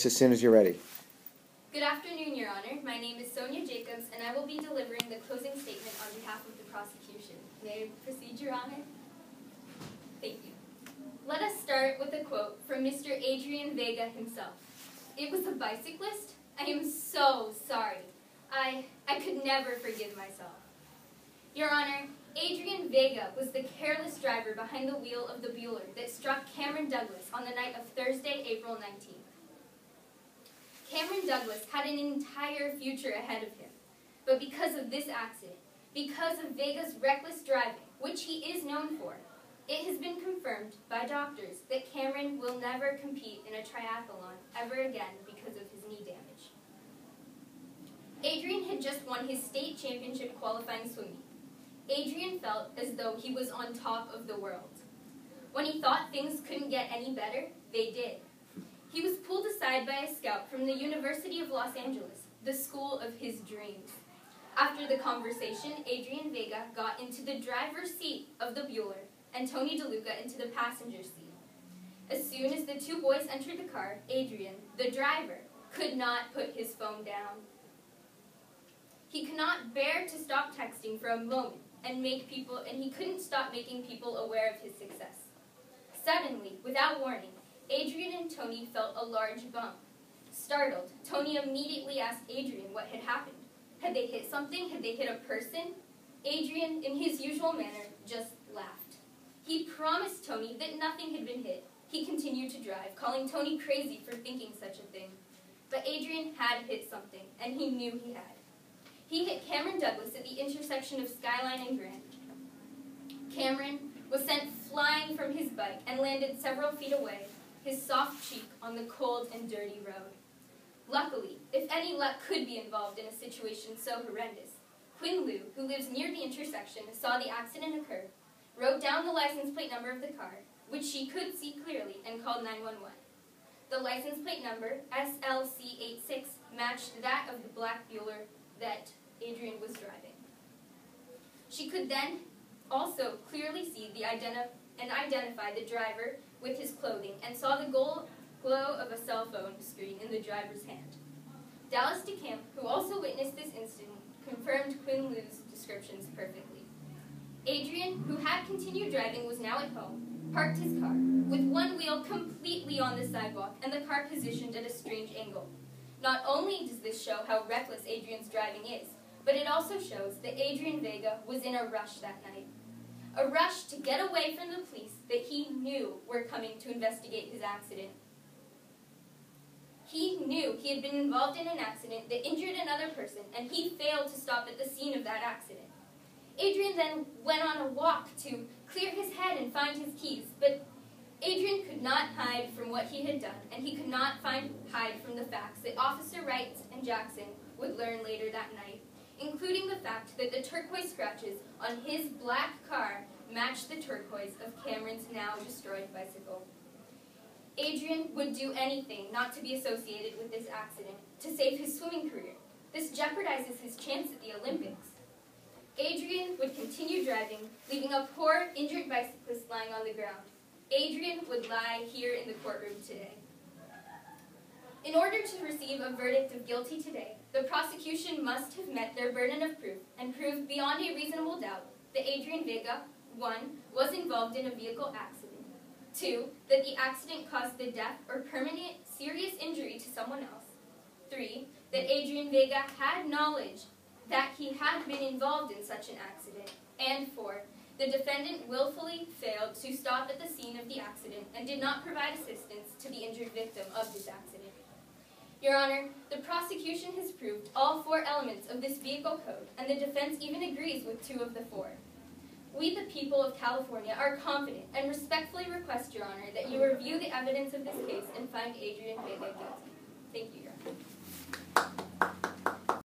As soon as you're ready. Good afternoon, Your Honor. My name is Sonya Jacobs, and I will be delivering the closing statement on behalf of the prosecution. May I proceed, Your Honor? Thank you. Let us start with a quote from Mr. Adrian Vega himself. "It was a bicyclist? I am so sorry. I could never forgive myself." Your Honor, Adrian Vega was the careless driver behind the wheel of the Bueller that struck Cameron Douglas on the night of Thursday, April 19th. Cameron Douglas had an entire future ahead of him, but because of this accident, because of Vega's reckless driving, which he is known for, it has been confirmed by doctors that Cameron will never compete in a triathlon ever again because of his knee damage. Adrian had just won his state championship qualifying swimming. Adrian felt as though he was on top of the world. When he thought things couldn't get any better, they did. He was pulled aside by a scout from the University of Los Angeles, the school of his dreams. After the conversation, Adrian Vega got into the driver's seat of the Bueller and Tony DeLuca into the passenger seat. As soon as the two boys entered the car, Adrian, the driver, could not put his phone down. He could not bear to stop texting for a moment and he couldn't stop making people aware of his success. Suddenly, without warning, Adrian and Tony felt a large bump. Startled, Tony immediately asked Adrian what had happened. Had they hit something? Had they hit a person? Adrian, in his usual manner, just laughed. He promised Tony that nothing had been hit. He continued to drive, calling Tony crazy for thinking such a thing. But Adrian had hit something, and he knew he had. He hit Cameron Douglas at the intersection of Skyline and Grand. Cameron was sent flying from his bike and landed several feet away, his soft cheek on the cold and dirty road. Luckily, if any luck could be involved in a situation so horrendous, Quinn Liu, who lives near the intersection, saw the accident occur, wrote down the license plate number of the car, which she could see clearly, and called 911. The license plate number, SLC86, matched that of the black Bueller that Adrian was driving. She could then also clearly see and identify the driver with his clothing and saw the glow of a cell phone screen in the driver's hand. Dallas DeCamp, who also witnessed this incident, confirmed Quinn Liu's descriptions perfectly. Adrian, who had continued driving, was now at home, parked his car, with one wheel completely on the sidewalk and the car positioned at a strange angle. Not only does this show how reckless Adrian's driving is, but it also shows that Adrian Vega was in a rush that night. A rush to get away from the police that he knew were coming to investigate his accident. He knew he had been involved in an accident that injured another person, and he failed to stop at the scene of that accident. Adrian then went on a walk to clear his head and find his keys, but Adrian could not hide from what he had done, and he could not hide from the facts that Officer Wright and Jackson would learn later that night, including the fact that the turquoise scratches on his black car matched the turquoise of Cameron's now destroyed bicycle. Adrian would do anything not to be associated with this accident to save his swimming career. This jeopardizes his chance at the Olympics. Adrian would continue driving, leaving a poor, injured bicyclist lying on the ground. Adrian would lie here in the courtroom today. In order to receive a verdict of guilty today, the prosecution must have met their burden of proof and proved beyond a reasonable doubt that Adrian Vega, 1, was involved in a vehicle accident, 2, that the accident caused the death or permanent serious injury to someone else, 3, that Adrian Vega had knowledge that he had been involved in such an accident, and 4, the defendant willfully failed to stop at the scene of the accident and did not provide assistance to the injured victim of this accident. Your Honor, the prosecution has proved all 4 elements of this vehicle code, and the defense even agrees with 2 of the 4. We, the people of California, are confident and respectfully request, Your Honor, that you review the evidence of this case and find Adrian Vega guilty. Thank you, Your Honor.